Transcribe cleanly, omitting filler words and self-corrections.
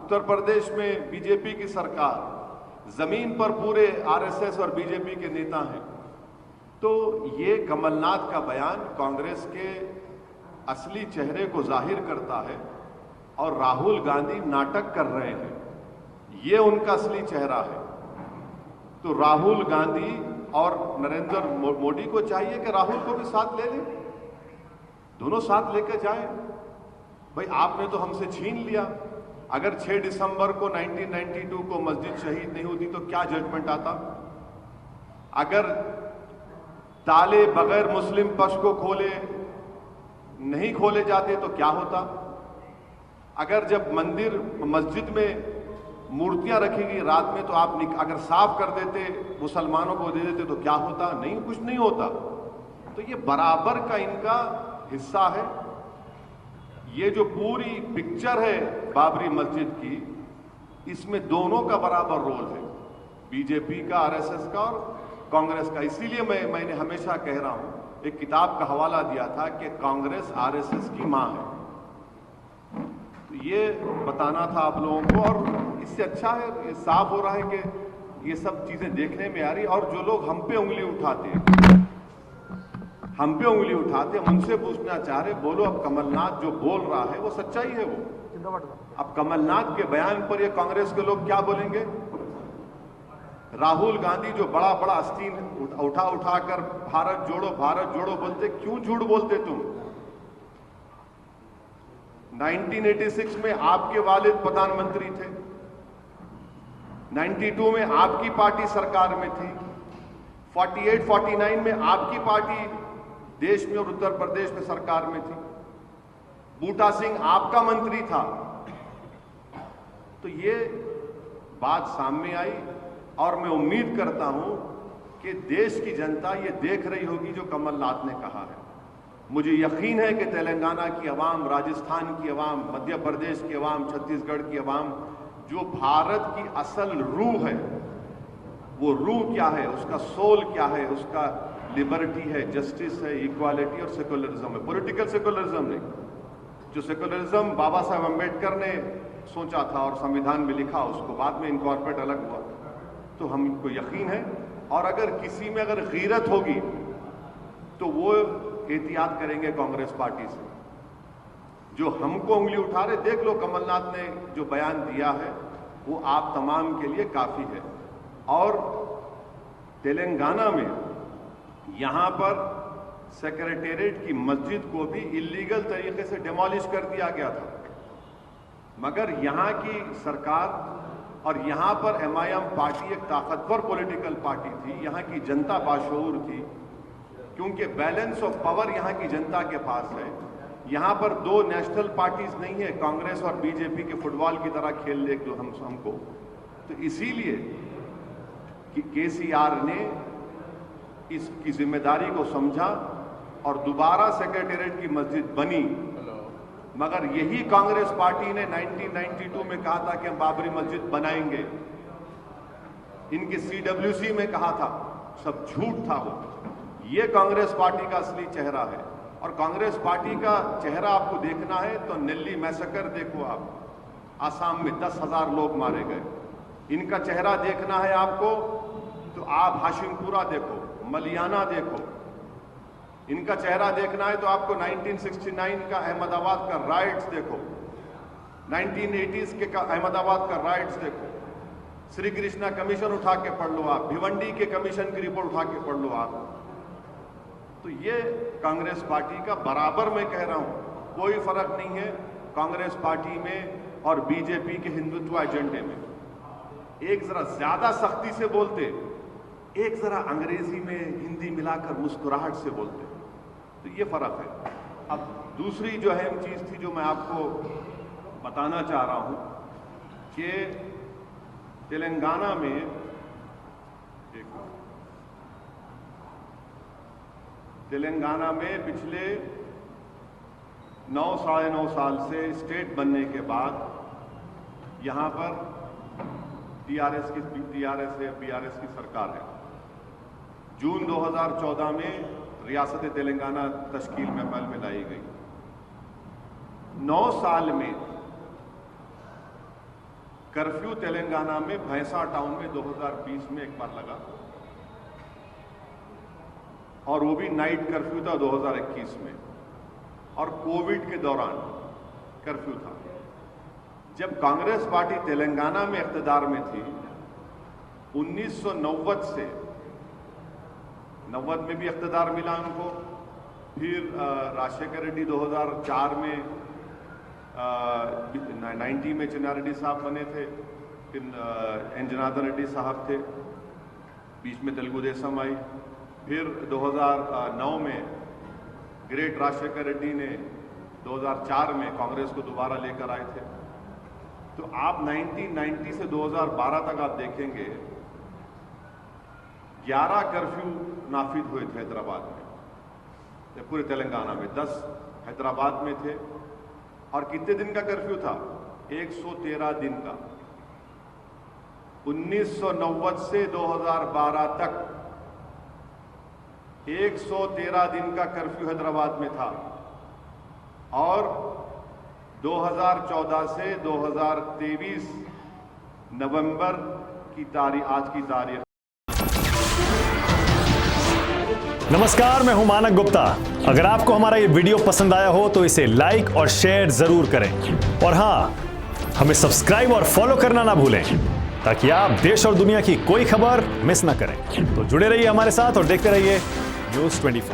उत्तर प्रदेश में बीजेपी की सरकार, जमीन पर पूरे आरएसएस और बीजेपी के नेता हैं। तो ये कमलनाथ का बयान कांग्रेस के असली चेहरे को जाहिर करता है और राहुल गांधी नाटक कर रहे हैं, ये उनका असली चेहरा है। तो राहुल गांधी और नरेंद्र मोदी को चाहिए कि राहुल को भी साथ ले लें, दोनों साथ लेकर जाएं। भाई आपने तो हमसे छीन लिया। अगर 6 दिसंबर को 1992 को मस्जिद शहीद नहीं होती तो क्या जजमेंट आता? अगर ताले बगैर मुस्लिम पक्ष को खोले नहीं खोले जाते तो क्या होता? अगर जब मंदिर मस्जिद में मूर्तियां रखी गई रात में तो आप अगर साफ कर देते, मुसलमानों को दे देते तो क्या होता? नहीं, कुछ नहीं होता। तो ये बराबर का इनका हिस्सा है। ये जो पूरी पिक्चर है बाबरी मस्जिद की, इसमें दोनों का बराबर रोल है, बीजेपी का, आरएसएस का और कांग्रेस का। इसीलिए मैंने हमेशा कह रहा हूं, एक किताब का हवाला दिया था कि कांग्रेस आरएसएस की मां है। तो ये बताना था आप लोगों को, और इससे अच्छा है, ये साफ हो रहा है कि ये सब चीजें देखने में आ रही। और जो लोग हम पे उंगली उठाते हम उनसे पूछना चाह रहे, बोलो अब कमलनाथ जो बोल रहा है वो सच्चाई है? वो अब कमलनाथ के बयान पर ये कांग्रेस के लोग क्या बोलेंगे? राहुल गांधी जो बड़ा बड़ा आस्तीन उठाकर भारत जोड़ो बोलते, क्यों झूठ बोलते तुम? 1986 में आपके वालिद प्रधानमंत्री थे, 92 में आपकी पार्टी सरकार में थी, 48-49 में आपकी पार्टी देश में और उत्तर प्रदेश में सरकार में थी, बूटा सिंह आपका मंत्री था। तो ये बात सामने आई और मैं उम्मीद करता हूं कि देश की जनता ये देख रही होगी जो कमलनाथ ने कहा है। मुझे यकीन है कि तेलंगाना की आवाम, राजस्थान की आवाम, मध्य प्रदेश की आवाम, छत्तीसगढ़ की आवाम, जो भारत की असल रूह है, वो रूह क्या है, उसका सोल क्या है, उसका लिबर्टी है, जस्टिस है, इक्वालिटी और सेकुलरिज्म है। पॉलिटिकल सेकुलरिज्म नहीं। जो सेकुलरिज्म बाबा साहब अम्बेडकर ने सोचा था और संविधान में लिखा, उसको बाद में इनकॉर्पोरेट अलग हुआ। तो हमको यकीन है, और अगर किसी में अगर गीरत होगी तो वो एहतियात करेंगे कांग्रेस पार्टी से। जो हमको उंगली उठा रहे, देख लो कमलनाथ ने जो बयान दिया है वो आप तमाम के लिए काफी है। और तेलंगाना में यहां पर सेक्रेटेरिएट की मस्जिद को भी इलीगल तरीके से डिमोलिश कर दिया गया था, मगर यहां की सरकार और यहां पर एमआईएम पार्टी एक ताकतवर पॉलिटिकल पार्टी थी, यहां की जनता बाशऊर थी, क्योंकि बैलेंस ऑफ पावर यहां की जनता के पास है। यहां पर दो नेशनल पार्टीज नहीं है, कांग्रेस और बीजेपी के फुटबॉल की तरह खेल ले दो हमको। तो इसीलिए कि केसीआर ने इसकी जिम्मेदारी को समझा और दोबारा सेक्रेटेरिएट की मस्जिद बनी। मगर यही कांग्रेस पार्टी ने 1992 में कहा था कि हम बाबरी मस्जिद बनाएंगे, इनके सीडब्ल्यूसी में कहा था, सब झूठ था वो। ये कांग्रेस पार्टी का असली चेहरा है। और कांग्रेस पार्टी का चेहरा आपको देखना है तो नेल्ली मैसेकर देखो आप, आसाम में 10,000 लोग मारे गए। इनका चेहरा देखना है आपको तो आप हाशिमपुरा देखो, मलियाना देखो। इनका चेहरा देखना है तो आपको 1969 का अहमदाबाद का राइट्स देखो, 1980s के अहमदाबाद का राइट्स देखो, श्री कृष्णा कमीशन उठा के पढ़ लो आप, भिवंडी के कमीशन की रिपोर्ट उठा के पढ़ लो आप। तो ये कांग्रेस पार्टी का बराबर मैं कह रहा हूं, कोई फर्क नहीं है कांग्रेस पार्टी में और बीजेपी के हिंदुत्व एजेंडे में। एक जरा ज्यादा सख्ती से बोलते, एक जरा अंग्रेजी में हिंदी मिलाकर मुस्कुराहट से बोलते, तो ये फर्क है। अब दूसरी जो अहम चीज थी जो मैं आपको बताना चाह रहा हूं कि तेलंगाना में पिछले 9 साढ़े 9 साल से स्टेट बनने के बाद यहां पर टीआरएस या बीआरएस की सरकार है। जून 2014 में रियासत तेलंगाना तश्कील में अमल में लाई गई। 9 साल में कर्फ्यू तेलंगाना में भैंसा टाउन में 2020 में एक बार लगा और वो भी नाइट कर्फ्यू था 2021 में, और कोविड के दौरान कर्फ्यू था। जब कांग्रेस पार्टी तेलंगाना में इख्तिदार में थी 1990 से, 90 में भी इख्तिदार मिला उनको, फिर राजशेखर रेड्डी 2004 में 90 में चिन्नारेड्डी साहब बने थे, फिर एन जनार्दन रेड्डी साहब थे, बीच में तेलुगु देशम आई, फिर 2009 में ग्रेट राजशेखर रेड्डी ने 2004 में कांग्रेस को दोबारा लेकर आए थे। तो आप 1990 से 2012 तक आप देखेंगे 11 कर्फ्यू नाफिज हुए थे हैदराबाद में, पूरे तेलंगाना में 10 हैदराबाद में थे। और कितने दिन का कर्फ्यू था? 113 दिन का। 1990 से 2012 तक 113 दिन का कर्फ्यू हैदराबाद में था, और 2014 से 2023 नवंबर की तारीख, आज की तारीख। नमस्कार, मैं हूं मानक गुप्ता। अगर आपको हमारा ये वीडियो पसंद आया हो तो इसे लाइक और शेयर जरूर करें, और हां, हमें सब्सक्राइब और फॉलो करना ना भूलें ताकि आप देश और दुनिया की कोई खबर मिस ना करें। तो जुड़े रहिए हमारे साथ और देखते रहिए News 24।